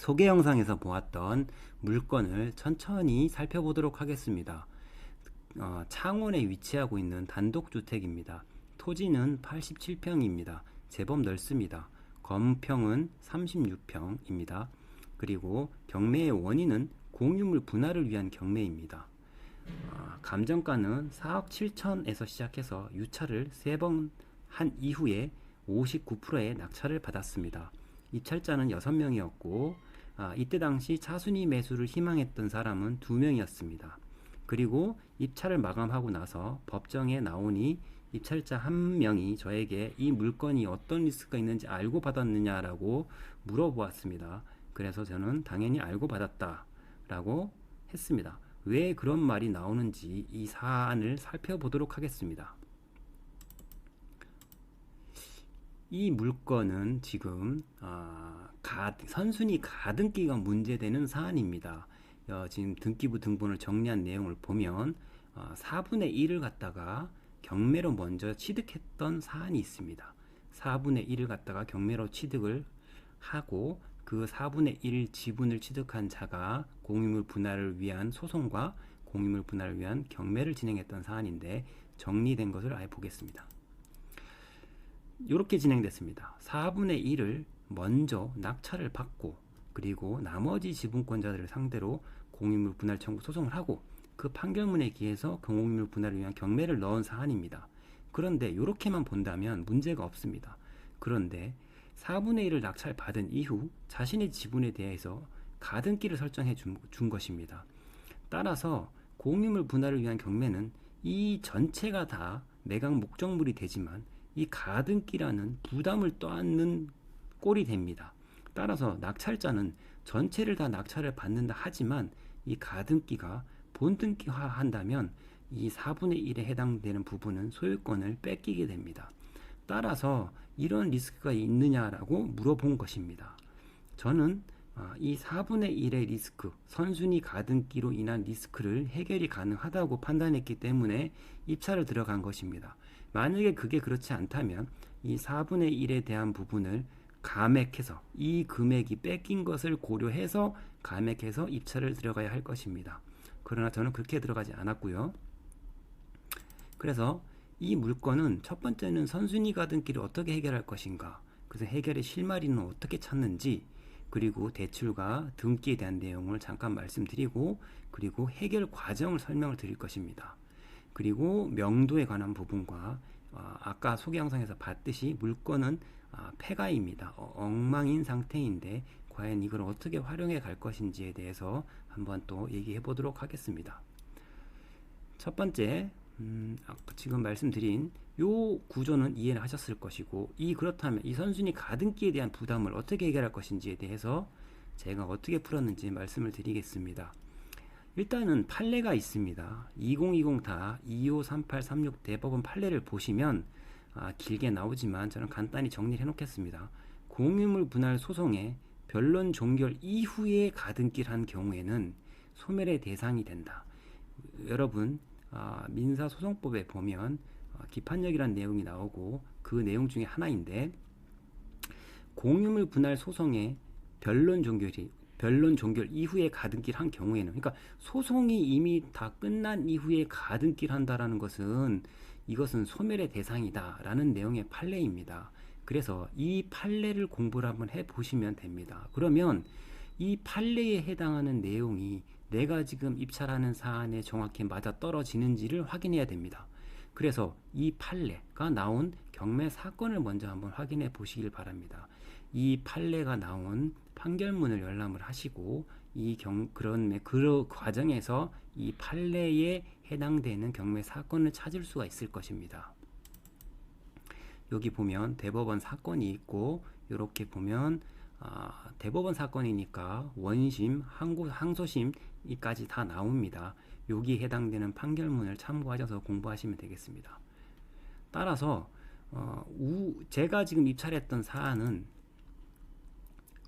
소개 영상에서 보았던 물건을 천천히 살펴보도록 하겠습니다. 창원에 위치하고 있는 단독주택입니다. 토지는 87평입니다. 제법 넓습니다. 건평은 36평입니다. 그리고 경매의 원인은 공유물 분할을 위한 경매입니다. 감정가는 4억 7천에서 시작해서 유찰을 3번 한 이후에 59%의 낙찰을 받았습니다. 입찰자는 6명이었고 이때 당시 차순위 매수를 희망했던 사람은 2명이었습니다. 그리고 입찰을 마감하고 나서 법정에 나오니 입찰자 1명이 저에게 이 물건이 어떤 리스크가 있는지 알고 받았느냐라고 물어보았습니다. 그래서 저는 당연히 알고 받았다라고 했습니다. 왜 그런 말이 나오는지 이 사안을 살펴보도록 하겠습니다. 이 물건은 지금 선순위 가등기가 문제되는 사안입니다. 지금 등기부 등본을 정리한 내용을 보면 4분의 1을 갖다가 경매로 먼저 취득했던 사안이 있습니다. 4분의 1을 갖다가 경매로 취득을 하고 그 4분의 1 지분을 취득한 자가 공유물 분할을 위한 소송과 공유물 분할을 위한 경매를 진행했던 사안인데 정리된 것을 아예 보겠습니다. 이렇게 진행됐습니다. 4분의 1을 먼저 낙찰을 받고 그리고 나머지 지분권자들을 상대로 공유물 분할 청구 소송을 하고 그 판결문에 기해서 공유물 분할을 위한 경매를 넣은 사안입니다. 그런데 이렇게만 본다면 문제가 없습니다. 그런데 4분의 1을 낙찰받은 이후 자신의 지분에 대해서 가등기를 설정해 준 것입니다. 따라서 공유물 분할을 위한 경매는 이 전체가 다 매각 목적물이 되지만 이 가등기라는 부담을 떠안는 꼴이 됩니다. 따라서 낙찰자는 전체를 다 낙찰을 받는다 하지만 이 가등기가 본등기화 한다면 이 4분의 1에 해당되는 부분은 소유권을 뺏기게 됩니다. 따라서 이런 리스크가 있느냐라고 물어본 것입니다. 저는 이 4분의 1의 리스크, 선순위 가등기로 인한 리스크를 해결이 가능하다고 판단했기 때문에 입찰을 들어간 것입니다. 만약에 그게 그렇지 않다면 이 4분의 1에 대한 부분을 감액해서 이 금액이 뺏긴 것을 고려해서 감액해서 입찰을 들어가야 할 것입니다. 그러나 저는 그렇게 들어가지 않았고요. 그래서 이 물건은 첫 번째는 선순위 가등기를 어떻게 해결할 것인가, 그래서 해결의 실마리는 어떻게 찾는지, 그리고 대출과 등기에 대한 내용을 잠깐 말씀드리고 그리고 해결 과정을 설명을 드릴 것입니다. 그리고 명도에 관한 부분과 아까 소개 영상에서 봤듯이 물건은 폐가입니다. 엉망인 상태인데 과연 이걸 어떻게 활용해 갈 것인지에 대해서 한번 또 얘기해 보도록 하겠습니다. 첫 번째, 지금 말씀드린 요 구조는 이해를 하셨을 것이고, 그렇다면 이 선순위 가등기에 대한 부담을 어떻게 해결할 것인지에 대해서 제가 어떻게 풀었는지 말씀을 드리겠습니다. 일단은 판례가 있습니다. 2020-253836 대법원 판례를 보시면 길게 나오지만 저는 간단히 정리를 해놓겠습니다. 공유물 분할 소송에 변론 종결 이후에 가등기를 한 경우에는 소멸의 대상이 된다. 여러분 민사소송법에 보면 기판력이라는 내용이 나오고 그 내용 중에 하나인데, 공유물 분할 소송에 변론 종결 이후에 가등기를 한 경우에는, 그러니까 소송이 이미 다 끝난 이후에 가등기를 한다라는 것은 이것은 소멸의 대상이다 라는 내용의 판례입니다. 그래서 이 판례를 공부를 한번 해보시면 됩니다. 그러면 이 판례에 해당하는 내용이 내가 지금 입찰하는 사안에 정확히 맞아떨어지는지를 확인해야 됩니다. 그래서 이 판례가 나온 경매 사건을 먼저 한번 확인해 보시길 바랍니다. 이 판례가 나온 판결문을 열람을 하시고 그 과정에서 이 판례에 해당되는 경매 사건을 찾을 수가 있을 것입니다. 여기 보면 대법원 사건이 있고, 이렇게 보면 대법원 사건이니까 원심, 항소심까지 다 나옵니다. 여기에 해당되는 판결문을 참고하셔서 공부하시면 되겠습니다. 따라서 제가 지금 입찰했던 사안은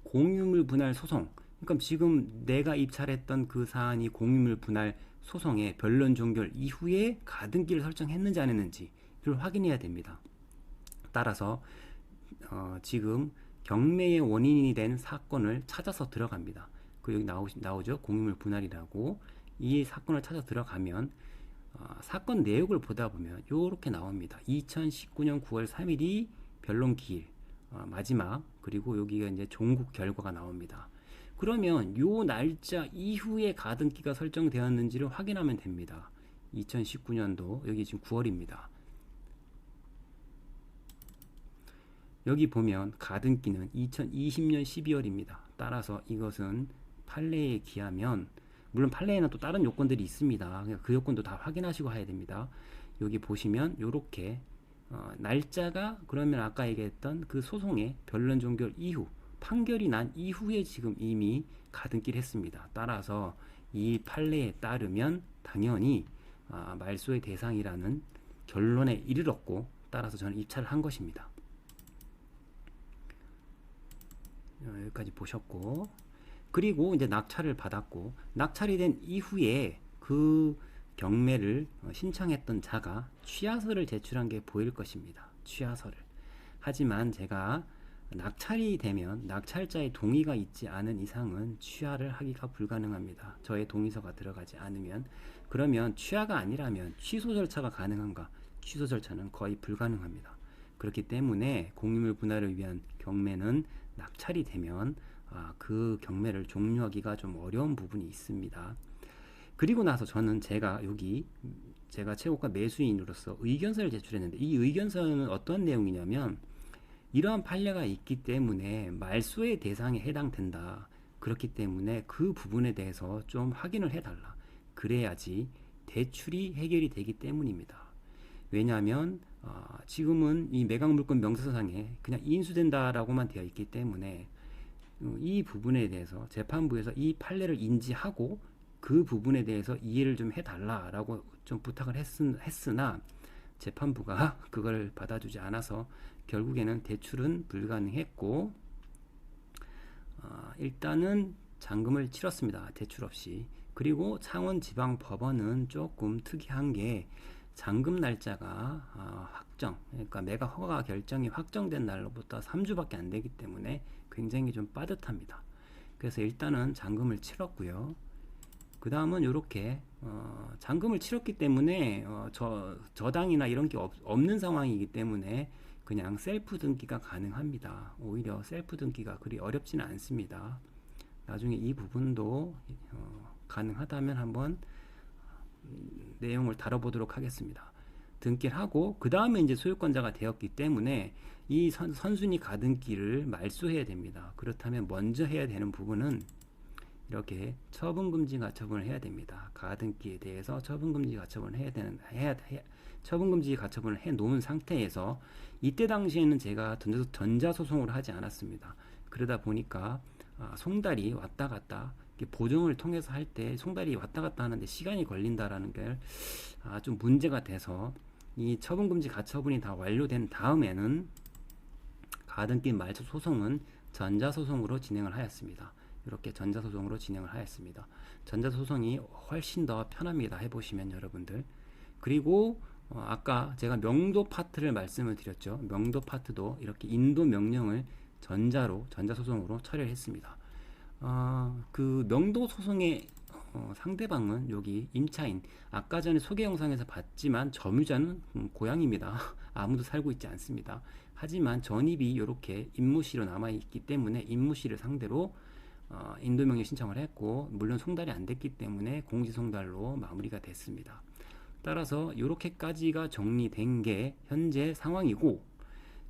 공유물 분할 소송, 그러니까 지금 내가 입찰했던 그 사안이 공유물 분할 소송의 변론 종결 이후에 가등기를 설정했는지 안 했는지를 확인해야 됩니다. 따라서 지금 경매의 원인이 된 사건을 찾아서 들어갑니다. 그 여기 나오죠. 공유물 분할이라고. 이 사건을 찾아 들어가면 사건 내역을 보다 보면 이렇게 나옵니다. 2019년 9월 3일이 변론 기일 마지막, 그리고 여기가 이제 종국 결과가 나옵니다. 그러면 요 날짜 이후에 가등기가 설정되었는지를 확인하면 됩니다. 2019년도 여기 지금 9월입니다. 여기 보면 가등기는 2020년 12월입니다. 따라서 이것은 판례에 기하면, 물론 판례에는 또 다른 요건들이 있습니다. 그 요건도 다 확인하시고 해야 됩니다. 여기 보시면 요렇게 날짜가, 그러면 아까 얘기했던 그 소송의 변론 종결 이후, 판결이 난 이후에 지금 이미 가등기를 했습니다. 따라서 이 판례에 따르면 당연히 말소의 대상이라는 결론에 이르렀고, 따라서 저는 입찰을 한 것입니다. 여기까지 보셨고, 그리고 이제 낙찰을 받았고, 낙찰이 된 이후에 그 경매를 신청했던 자가 취하서를 제출한 게 보일 것입니다. 취하서를. 하지만 제가 낙찰이 되면 낙찰자의 동의가 있지 않은 이상은 취하를 하기가 불가능합니다. 저의 동의서가 들어가지 않으면. 그러면 취하가 아니라면 취소 절차가 가능한가? 취소 절차는 거의 불가능합니다. 그렇기 때문에 공유물 분할을 위한 경매는 낙찰이 되면 그 경매를 종료하기가 좀 어려운 부분이 있습니다. 그리고 나서 저는 제가 최고가 매수인으로서 의견서를 제출했는데, 이 의견서는 어떤 내용이냐면, 이러한 판례가 있기 때문에 말소의 대상에 해당된다. 그렇기 때문에 그 부분에 대해서 좀 확인을 해달라. 그래야지 대출이 해결이 되기 때문입니다. 왜냐하면 지금은 이 매각물권 명세서상에 그냥 인수된다라고만 되어 있기 때문에 이 부분에 대해서 재판부에서 이 판례를 인지하고 그 부분에 대해서 이해를 좀 해달라라고 좀 부탁을 했으나 재판부가 그걸 받아주지 않아서 결국에는 대출은 불가능했고, 일단은 잔금을 치렀습니다. 대출 없이. 그리고 창원지방법원은 조금 특이한 게 잔금 날짜가 확정, 그러니까 매각 허가 결정이 확정된 날로부터 3주밖에 안 되기 때문에 굉장히 좀 빠듯합니다. 그래서 일단은 잔금을 치렀고요. 그 다음은 이렇게 잔금을 치렀기 때문에 저당이나 이런 게 없는 상황이기 때문에 그냥 셀프 등기가 가능합니다. 오히려 셀프 등기가 그리 어렵지는 않습니다. 나중에 이 부분도 가능하다면 한번 내용을 다뤄보도록 하겠습니다. 등기를 하고 그 다음에 이제 소유권자가 되었기 때문에 이 선순위 가등기를 말소해야 됩니다. 그렇다면 먼저 해야 되는 부분은 이렇게 처분금지 가처분을 해야 됩니다. 가등기에 대해서 처분금지 가처분을 처분금지 가처분을 해 놓은 상태에서, 이때 당시에는 제가 전자소송으로 하지 않았습니다. 그러다 보니까 송달이 왔다 갔다, 보정을 통해서 할 때 송달이 왔다 갔다 하는데 시간이 걸린다라는 게 좀 문제가 돼서, 이 처분금지 가처분이 다 완료된 다음에는 가등기 말소 소송은 전자소송으로 진행을 하였습니다. 이렇게 전자소송으로 진행을 하였습니다. 전자소송이 훨씬 더 편합니다. 해보시면 여러분들. 그리고 아까 제가 명도 파트를 말씀을 드렸죠. 명도 파트도 이렇게 인도 명령을 전자소송으로 처리를 했습니다. 그 명도 소송의 상대방은 여기 임차인, 아까 전에 소개 영상에서 봤지만 점유자는 고향입니다. 아무도 살고 있지 않습니다. 하지만 전입이 이렇게 임무시로 남아있기 때문에 임무시를 상대로 인도명령 신청을 했고, 물론 송달이 안 됐기 때문에 공지송달로 마무리가 됐습니다. 따라서 이렇게까지가 정리된 게 현재 상황이고,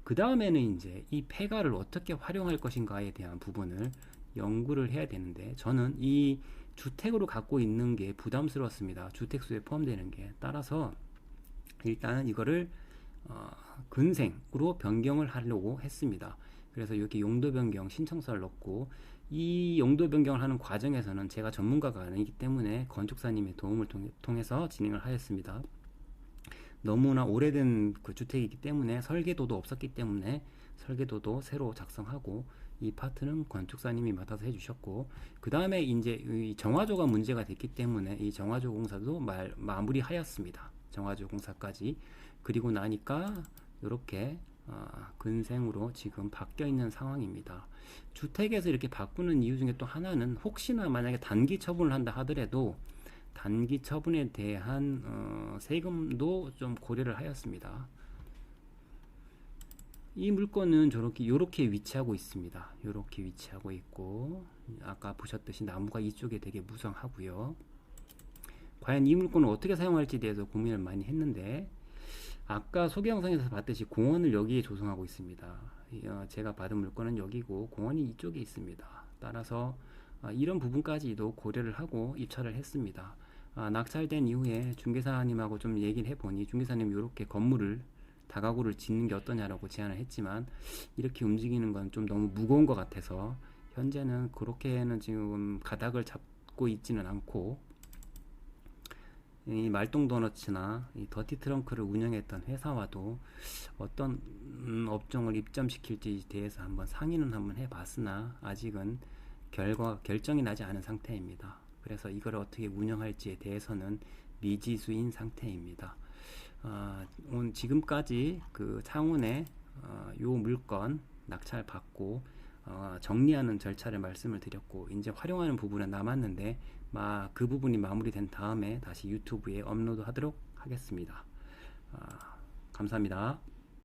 그 다음에는 이제 이 폐가를 어떻게 활용할 것인가에 대한 부분을 연구를 해야 되는데, 저는 이 주택으로 갖고 있는 게 부담스러웠습니다. 주택수에 포함되는 게. 따라서 일단은 이거를 근생으로 변경을 하려고 했습니다. 그래서 이렇게 용도 변경 신청서를 넣고, 이 용도 변경을 하는 과정에서는 제가 전문가가 아니기 때문에 건축사님의 도움을 통해서 진행을 하였습니다. 너무나 오래된 그 주택이기 때문에 설계도도 없었기 때문에 설계도도 새로 작성하고, 이 파트는 건축사님이 맡아서 해주셨고, 그 다음에 이제 이 정화조가 문제가 됐기 때문에 이 정화조 공사도 마무리하였습니다. 정화조 공사까지. 그리고 나니까 이렇게 근생으로 지금 바뀌어 있는 상황입니다. 주택에서 이렇게 바꾸는 이유 중에 또 하나는 혹시나 만약에 단기 처분을 한다 하더라도 단기 처분에 대한 세금도 좀 고려를 하였습니다. 이 물건은 요렇게 위치하고 있습니다. 요렇게 위치하고 있고, 아까 보셨듯이 나무가 이쪽에 되게 무성하고요. 과연 이 물건을 어떻게 사용할지에 대해서 고민을 많이 했는데, 아까 소개 영상에서 봤듯이 공원을 여기에 조성하고 있습니다. 제가 받은 물건은 여기고 공원이 이쪽에 있습니다. 따라서 이런 부분까지도 고려를 하고 입찰을 했습니다. 낙찰된 이후에 중개사님하고 좀 얘기를 해보니 중개사님이 이렇게 건물을 다가구를 짓는 게 어떠냐라고 제안을 했지만, 이렇게 움직이는 건 좀 너무 무거운 것 같아서 현재는 그렇게는 지금 가닥을 잡고 있지는 않고, 이 말똥 도너츠나 이 더티 트렁크를 운영했던 회사와도 어떤 업종을 입점시킬지에 대해서 한번 상의는 한번 해봤으나 아직은 결정이 나지 않은 상태입니다. 그래서 이걸 어떻게 운영할지에 대해서는 미지수인 상태입니다. 지금까지 그 창원의 요 물건 낙찰 받고 정리하는 절차를 말씀을 드렸고, 이제 활용하는 부분은 남았는데 그 부분이 마무리된 다음에 다시 유튜브에 업로드 하도록 하겠습니다. 감사합니다.